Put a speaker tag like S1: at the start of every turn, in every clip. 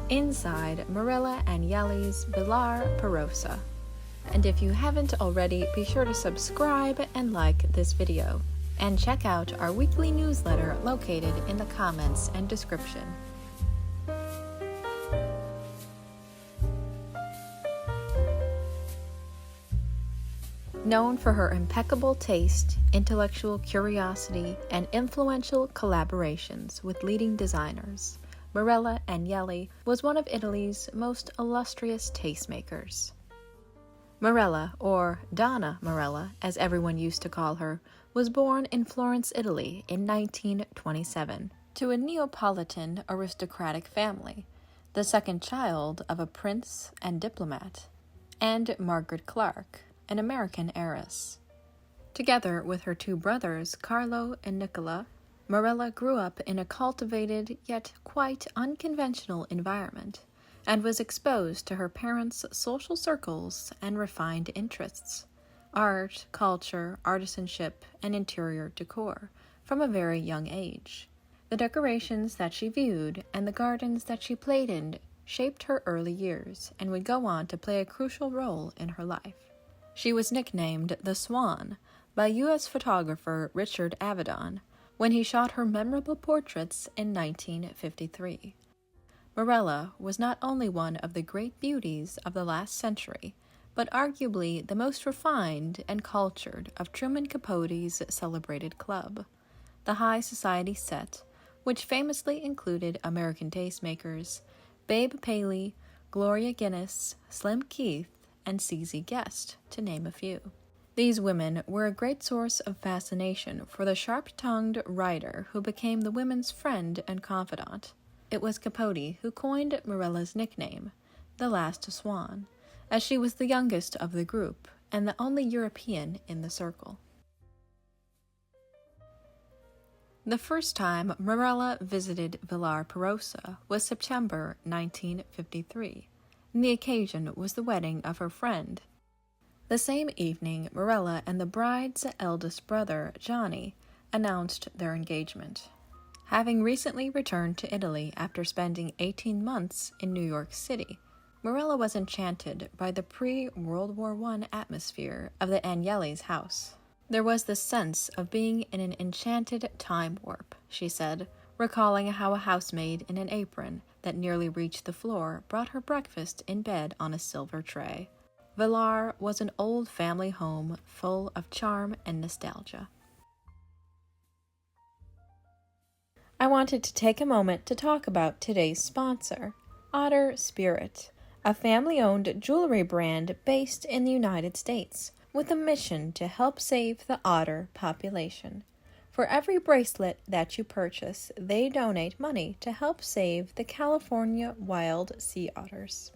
S1: inside Marella Agnelli's Villar Perosa. And if you haven't already, be sure to subscribe and like this video, and check out our weekly newsletter located in the comments and description. Known for her impeccable taste, intellectual curiosity, and influential collaborations with leading designers, Marella Agnelli was one of Italy's most illustrious tastemakers. Marella, or Donna Marella, as everyone used to call her, was born in Florence, Italy in 1927 to a Neapolitan aristocratic family, the second child of a prince and diplomat, and Margaret Clark, an American heiress. Together with her two brothers, Carlo and Nicola, Marella grew up in a cultivated yet quite unconventional environment and was exposed to her parents' social circles and refined interests, art, culture, artisanship, and interior decor, from a very young age. The decorations that she viewed and the gardens that she played in shaped her early years and would go on to play a crucial role in her life. She was nicknamed the Swan by U.S. photographer Richard Avedon when he shot her memorable portraits in 1953. Marella was not only one of the great beauties of the last century, but arguably the most refined and cultured of Truman Capote's celebrated club, the high society set, which famously included American tastemakers Babe Paley, Gloria Guinness, Slim Keith, and CZ Guest, to name a few. These women were a great source of fascination for the sharp-tongued writer who became the women's friend and confidant. It was Capote who coined Marella's nickname, the Last Swan, as she was the youngest of the group and the only European in the circle. The first time Marella visited Villar Perosa was September 1953. And the occasion was the wedding of her friend. The same evening, Marella and the bride's eldest brother, Johnny, announced their engagement. Having recently returned to Italy after spending 18 months in New York City, Marella was enchanted by the pre-World War I atmosphere of the Agnelli's house. There was the sense of being in an enchanted time warp, she said, recalling how a housemaid in an apron that nearly reached the floor brought her breakfast in bed on a silver tray. Villar was an old family home full of charm and nostalgia. I wanted to take a moment to talk about today's sponsor, Otter Spirit, a family-owned jewelry brand based in the United States with a mission to help save the otter population. For every bracelet that you purchase, they donate money to help save the California wild sea otters.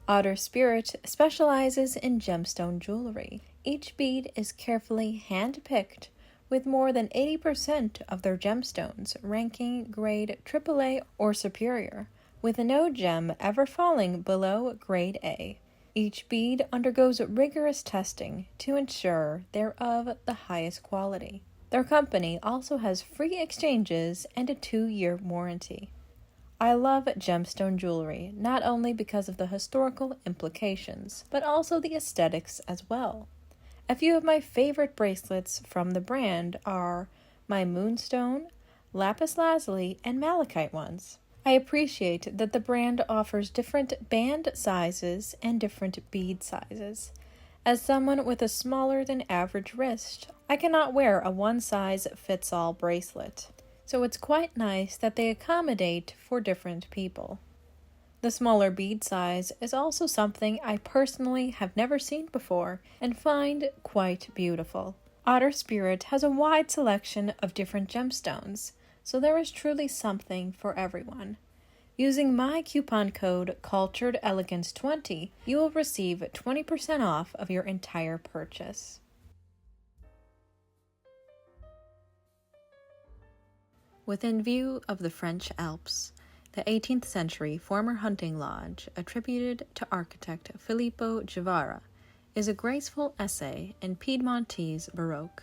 S1: Otter Spirit specializes in gemstone jewelry. Each bead is carefully hand-picked, with more than 80% of their gemstones ranking grade AAA or superior, with no gem ever falling below grade A. Each bead undergoes rigorous testing to ensure they're of the highest quality. Their company also has free exchanges and a 2-year warranty. I love gemstone jewelry, not only because of the historical implications, but also the aesthetics as well. A few of my favorite bracelets from the brand are my moonstone, lapis lazuli, and malachite ones. I appreciate that the brand offers different band sizes and different bead sizes. As someone with a smaller than average wrist, I cannot wear a one-size-fits-all bracelet, so it's quite nice that they accommodate for different people. The smaller bead size is also something I personally have never seen before and find quite beautiful. Otter Spirit has a wide selection of different gemstones, so there is truly something for everyone. Using my coupon code CULTUREDElegance20, you will receive 20% off of your entire purchase. Within view of the French Alps, the 18th century former hunting lodge attributed to architect Filippo Guevara is a graceful essay in Piedmontese Baroque.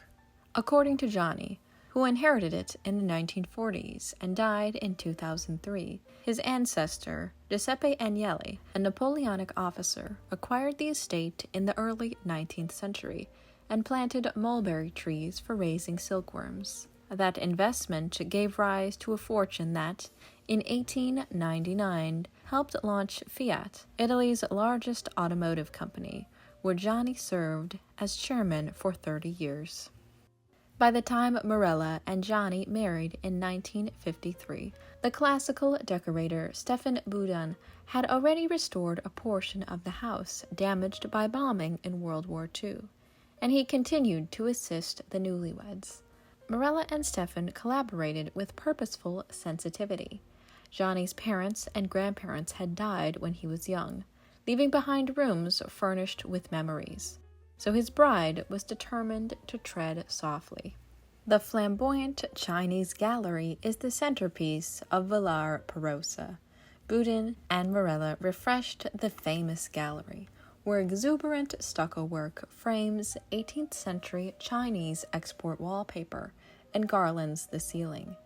S1: According to Johnny, who inherited it in the 1940s and died in 2003. His ancestor, Giuseppe Agnelli, a Napoleonic officer, acquired the estate in the early 19th century and planted mulberry trees for raising silkworms. That investment gave rise to a fortune that, in 1899, helped launch Fiat, Italy's largest automotive company, where Johnny served as chairman for 30 years. By the time Marella and Johnny married in 1953, the classical decorator Stefan Boudin had already restored a portion of the house damaged by bombing in World War II, and he continued to assist the newlyweds. Marella and Stefan collaborated with purposeful sensitivity. Johnny's parents and grandparents had died when he was young, leaving behind rooms furnished with memories, so his bride was determined to tread softly. The flamboyant Chinese gallery is the centerpiece of Villar Perosa. Boudin and Marella refreshed the famous gallery, where exuberant stucco work frames 18th century Chinese export wallpaper and garlands the ceiling.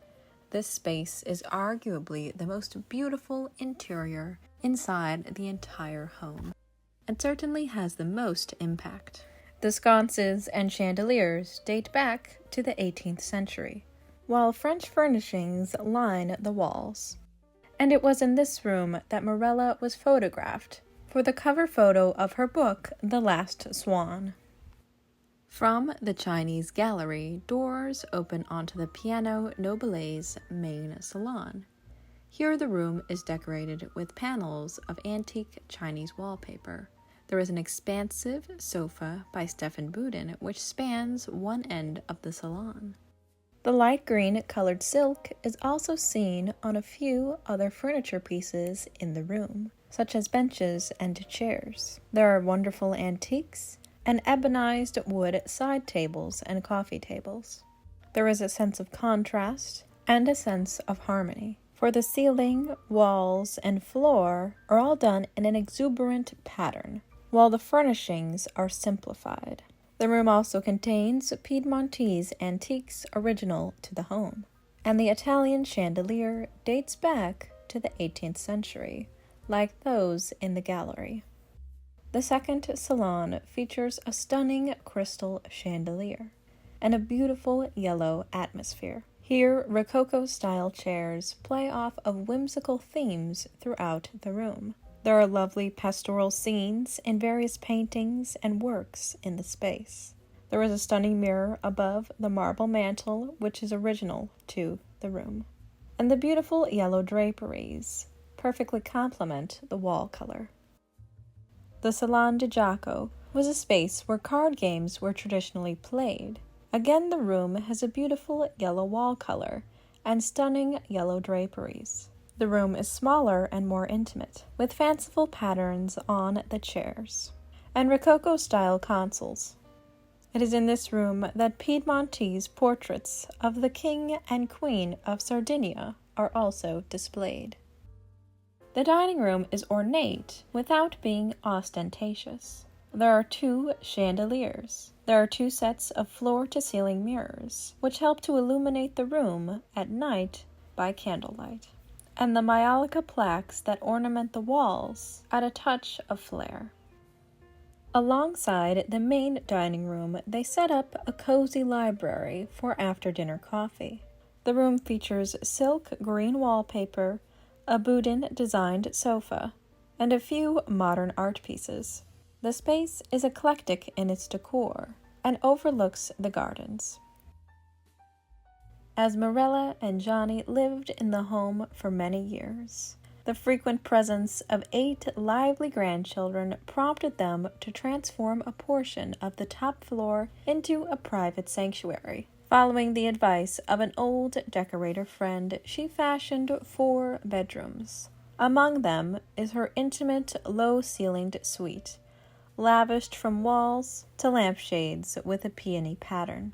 S1: This space is arguably the most beautiful interior inside the entire home, and certainly has the most impact. The sconces and chandeliers date back to the 18th century, while French furnishings line the walls. And it was in this room that Marella was photographed for the cover photo of her book, The Last Swan. From the Chinese gallery, doors open onto the Piano Nobile's main salon. Here the room is decorated with panels of antique Chinese wallpaper. There is an expansive sofa by Stefan Boudin which spans one end of the salon. The light green colored silk is also seen on a few other furniture pieces in the room, such as benches and chairs. There are wonderful antiques and ebonized wood side tables and coffee tables. There is a sense of contrast and a sense of harmony, for the ceiling, walls, and floor are all done in an exuberant pattern, while the furnishings are simplified. The room also contains Piedmontese antiques original to the home, and the Italian chandelier dates back to the 18th century, like those in the gallery. The second salon features a stunning crystal chandelier and a beautiful yellow atmosphere. Here, Rococo-style chairs play off of whimsical themes throughout the room. There are lovely pastoral scenes in various paintings and works in the space. There is a stunning mirror above the marble mantel, which is original to the room. And the beautiful yellow draperies perfectly complement the wall color. The Salon di Gioco was a space where card games were traditionally played. Again, the room has a beautiful yellow wall color and stunning yellow draperies. The room is smaller and more intimate, with fanciful patterns on the chairs and Rococo-style consoles. It is in this room that Piedmontese portraits of the King and Queen of Sardinia are also displayed. The dining room is ornate without being ostentatious. There are 2 chandeliers. There are 2 sets of floor-to-ceiling mirrors, which help to illuminate the room at night by candlelight, and the Maiolica plaques that ornament the walls add a touch of flair. Alongside the main dining room, they set up a cozy library for after-dinner coffee. The room features silk green wallpaper, a Boudin-designed sofa, and a few modern art pieces. The space is eclectic in its decor and overlooks the gardens. As Marella and Johnny lived in the home for many years, the frequent presence of 8 lively grandchildren prompted them to transform a portion of the top floor into a private sanctuary. Following the advice of an old decorator friend, she fashioned 4 bedrooms. Among them is her intimate, low-ceilinged suite, lavished from walls to lampshades with a peony pattern.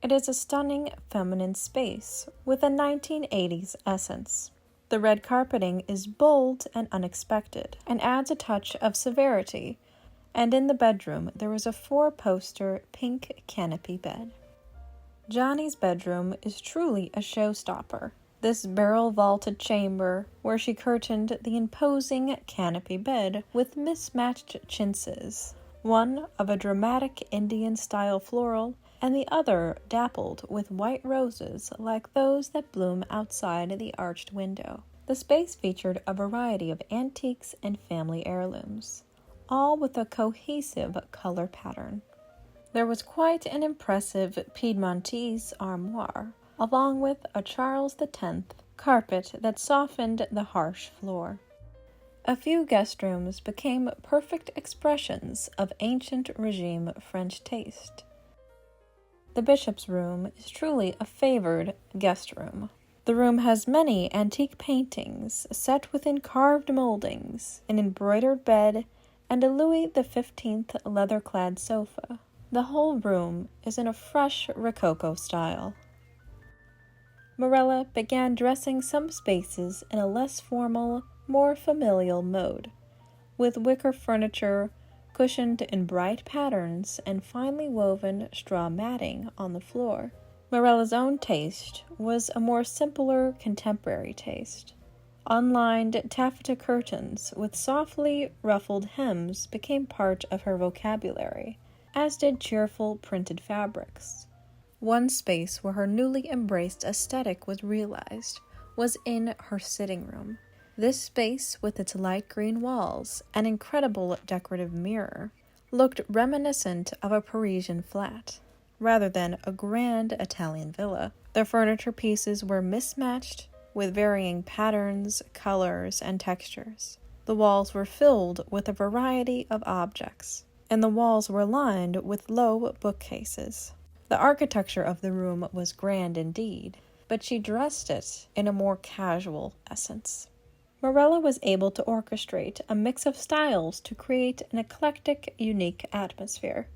S1: It is a stunning feminine space with a 1980s essence. The red carpeting is bold and unexpected and adds a touch of severity, and in the bedroom there is a 4-poster pink canopy bed. Johnny's bedroom is truly a showstopper. This barrel-vaulted chamber, where she curtained the imposing canopy bed with mismatched chintzes, one of a dramatic Indian-style floral, and the other dappled with white roses like those that bloom outside the arched window. The space featured a variety of antiques and family heirlooms, all with a cohesive color pattern. There was quite an impressive Piedmontese armoire, along with a Charles X carpet that softened the harsh floor. A few guest rooms became perfect expressions of ancient regime French taste. The bishop's room is truly a favored guest room. The room has many antique paintings set within carved moldings, an embroidered bed, and a Louis XV leather-clad sofa. The whole room is in a fresh Rococo style. Marella began dressing some spaces in a less formal, more familial mode, with wicker furniture cushioned in bright patterns and finely woven straw matting on the floor. Marella's own taste was a more simpler contemporary taste. Unlined taffeta curtains with softly ruffled hems became part of her vocabulary, as did cheerful printed fabrics. One space where her newly embraced aesthetic was realized was in her sitting room. This space, with its light green walls and incredible decorative mirror, looked reminiscent of a Parisian flat, rather than a grand Italian villa. The furniture pieces were mismatched with varying patterns, colors, and textures. The walls were filled with a variety of objects, and the walls were lined with low bookcases. The architecture of the room was grand indeed, but she dressed it in a more casual essence. Marella was able to orchestrate a mix of styles to create an eclectic, unique atmosphere.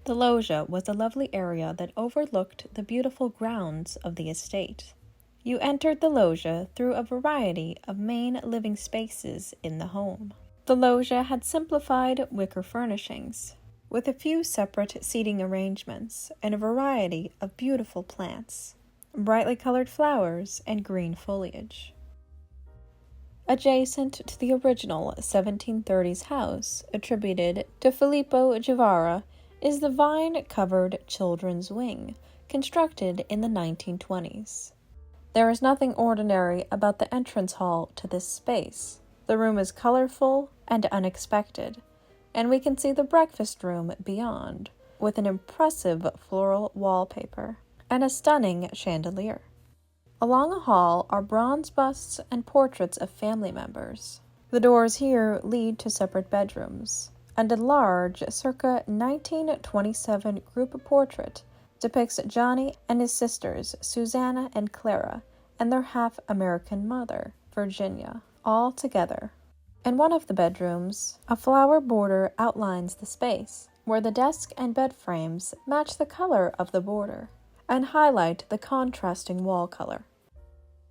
S1: The loggia was a lovely area that overlooked the beautiful grounds of the estate. You entered the loggia through a variety of main living spaces in the home. The loggia had simplified wicker furnishings, with a few separate seating arrangements and a variety of beautiful plants, brightly colored flowers, and green foliage. Adjacent to the original 1730s house attributed to Filippo Guevara is the vine-covered children's wing, constructed in the 1920s. There is nothing ordinary about the entrance hall to this space. The room is colorful and unexpected, and we can see the breakfast room beyond, with an impressive floral wallpaper and a stunning chandelier. Along a hall are bronze busts and portraits of family members. The doors here lead to separate bedrooms, and a large, circa 1927 group portrait depicts Johnny and his sisters, Susanna and Clara, and their half-American mother, Virginia, all together. In one of the bedrooms, a flower border outlines the space, where the desk and bed frames match the color of the border and highlight the contrasting wall color.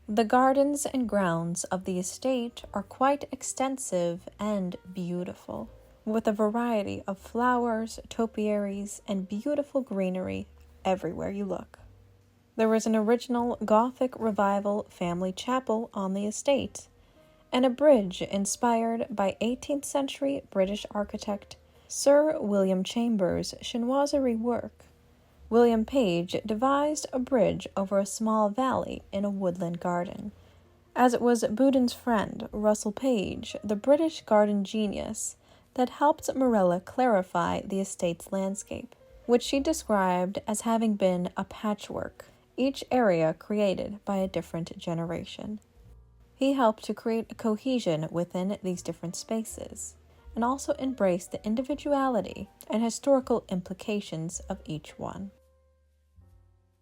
S1: The gardens and grounds of the estate are quite extensive and beautiful, with a variety of flowers, topiaries, and beautiful greenery everywhere you look. There is an original Gothic Revival family chapel on the estate, and a bridge inspired by 18th century British architect Sir William Chambers' chinoiserie work. William Page devised a bridge over a small valley in a woodland garden, as it was Boudin's friend, Russell Page, the British garden genius, that helped Marella clarify the estate's landscape, which she described as having been a patchwork, each area created by a different generation. He helped to create a cohesion within these different spaces, and also embrace the individuality and historical implications of each one.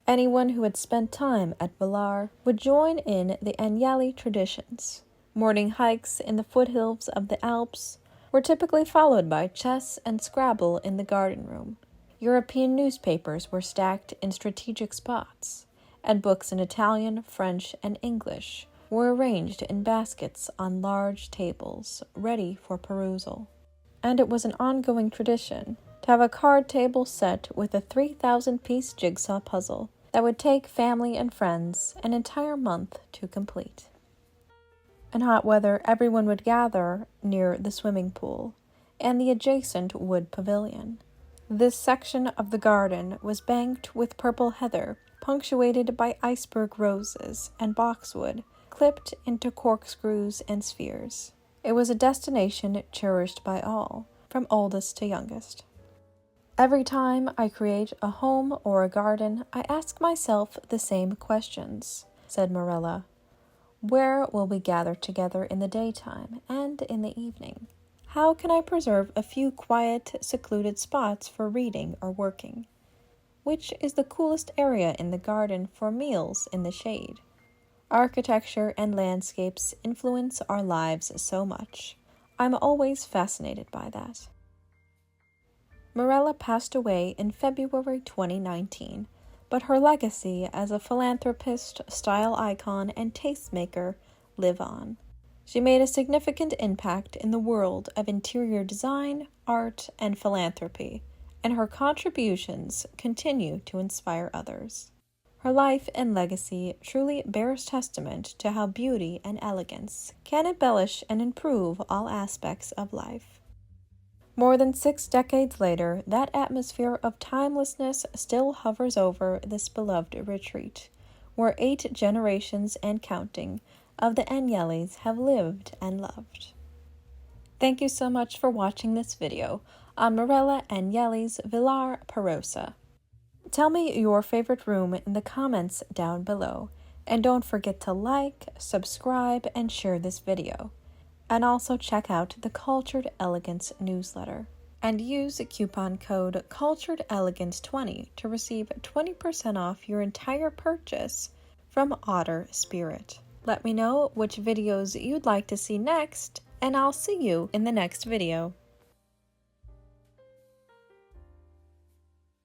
S1: Anyone who had spent time at Villar would join in the Agnelli traditions. Morning hikes in the foothills of the Alps were typically followed by chess and Scrabble in the garden room. European newspapers were stacked in strategic spots, and books in Italian, French, and English were arranged in baskets on large tables, ready for perusal. And it was an ongoing tradition to have a card table set with a 3,000-piece jigsaw puzzle that would take family and friends an entire month to complete. In hot weather, everyone would gather near the swimming pool and the adjacent wood pavilion. This section of the garden was banked with purple heather, punctuated by iceberg roses and boxwood, clipped into corkscrews and spheres. It was a destination cherished by all, from oldest to youngest. Every time I create a home or a garden, I ask myself the same questions, said Marella. Where will we gather together in the daytime and in the evening? How can I preserve a few quiet, secluded spots for reading or working? Which is the coolest area in the garden for meals in the shade? Architecture and landscapes influence our lives so much. I'm always fascinated by that. Marella passed away in February 2019, but her legacy as a philanthropist, style icon, and tastemaker live on. She made a significant impact in the world of interior design, art, and philanthropy, and her contributions continue to inspire others. Her life and legacy truly bears testament to how beauty and elegance can embellish and improve all aspects of life. More than 6 decades later, that atmosphere of timelessness still hovers over this beloved retreat, where 8 generations and counting of the Agnellis have lived and loved. Thank you so much for watching this video on Marella Agnelli's Villar Perosa. Tell me your favorite room in the comments down below, and don't forget to like, subscribe, and share this video. And also check out the Cultured Elegance newsletter. And use coupon code CulturedElegance20 to receive 20% off your entire purchase from Otter Spirit. Let me know which videos you'd like to see next, and I'll see you in the next video.